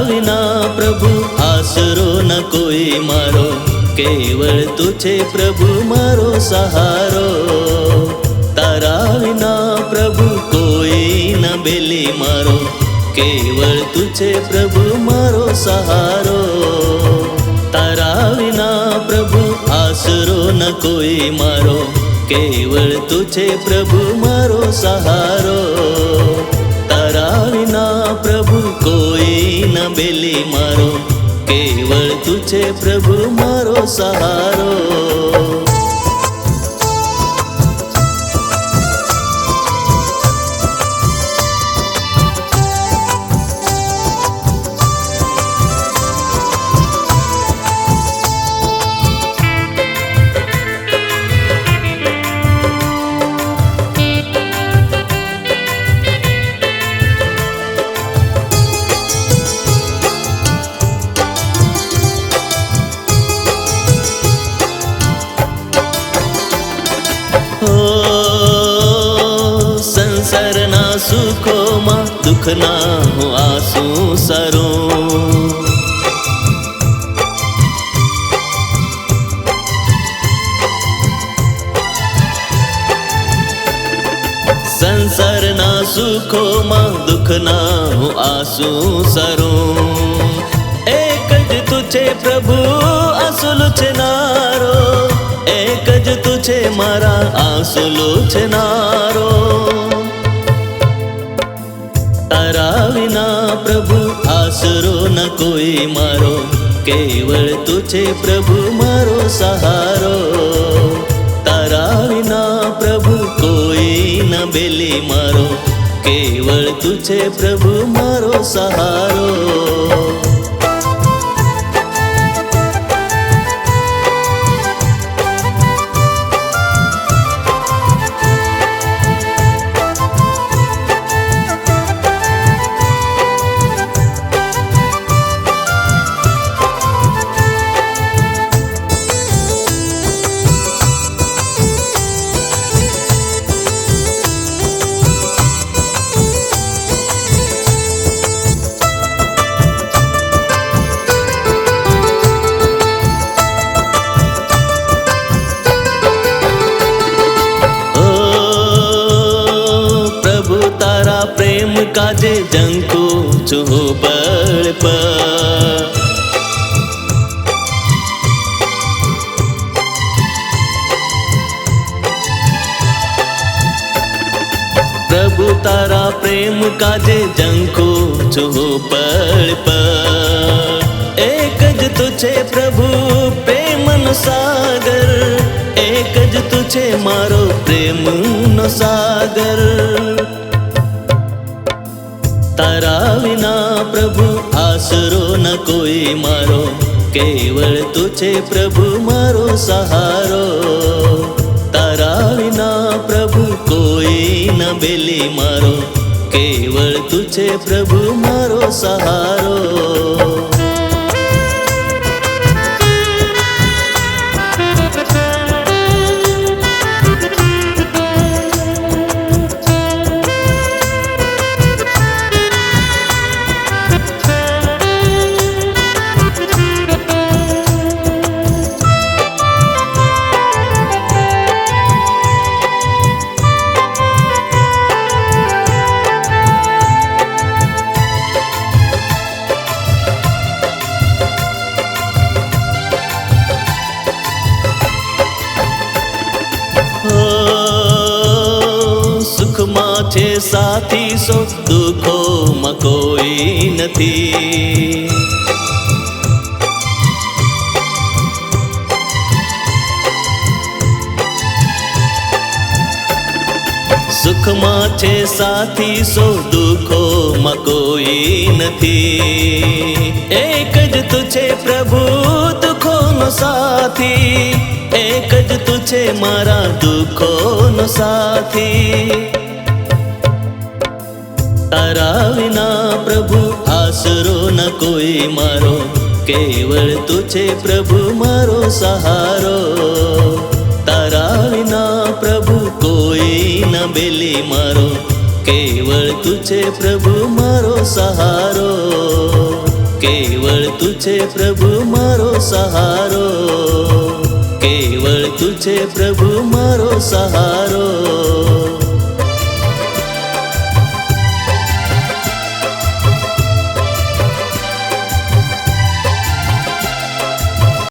विना प्रभु आसरो न कोई मारो, केवल तुझे प्रभु मारो सहारो। तारा विना प्रभु कोई न बेली मारो, केवल तुझे प्रभु मारो सहारो। तारा विना प्रभु आसरो न कोई मारो, केवल तुझे प्रभु मारो सहारो। तारा विना प्रभु कोई न बेली मारो, केवल तुझे प्रभु मारो सहारो। संसारना सुखो मा दुख ना हो आंसू सरो। संसारना सुखो मा दुख ना हो आंसू सरो। एक ज तुझे प्रभु आंसू छनारो, एक ज तुझे मारा आंसू छनारो। तारा विना प्रभु आसरो न कोई मारो, केवल तुझे प्रभु मारो सहारो। तारा विना प्रभु कोई न बेली मारो, केवल तुझे प्रभु मारो सहारो। प्रेम काजे जंको चुहो बड़ पर। प्रभु तारा प्रेम काजे जंको चुहो बड़ पर। एक ज तुझे प्रभु प्रेम न सागर, एक ज तुझे मारो प्रेम न सागर। तारा विना प्रभु आसरो न कोई मारो, केवल तुझे प्रभु मारो सहारो। तारा विना प्रभु कोई न बेली मारो, केवल तुझे प्रभु मारो सहारो। सुख मां छे साथी सो दुखो मां कोई नथी। सुख मां छे साथी सो दुखो मां कोई नथी। एक ज तुझे प्रभु दुखो नो साथी, एक ज तुझे मारा दुखो नो साथी। तारा विना प्रभु आसरो न कोई मारो, केवल तुझे प्रभु मारो सहारो। तारा विना प्रभु कोई न बेली मारो, केवल तुझे प्रभु मारो सहारो। કેવળ તું છે પ્રભુ મારો સહારો, કેવળ તું છે પ્રભુ મારો સહારો.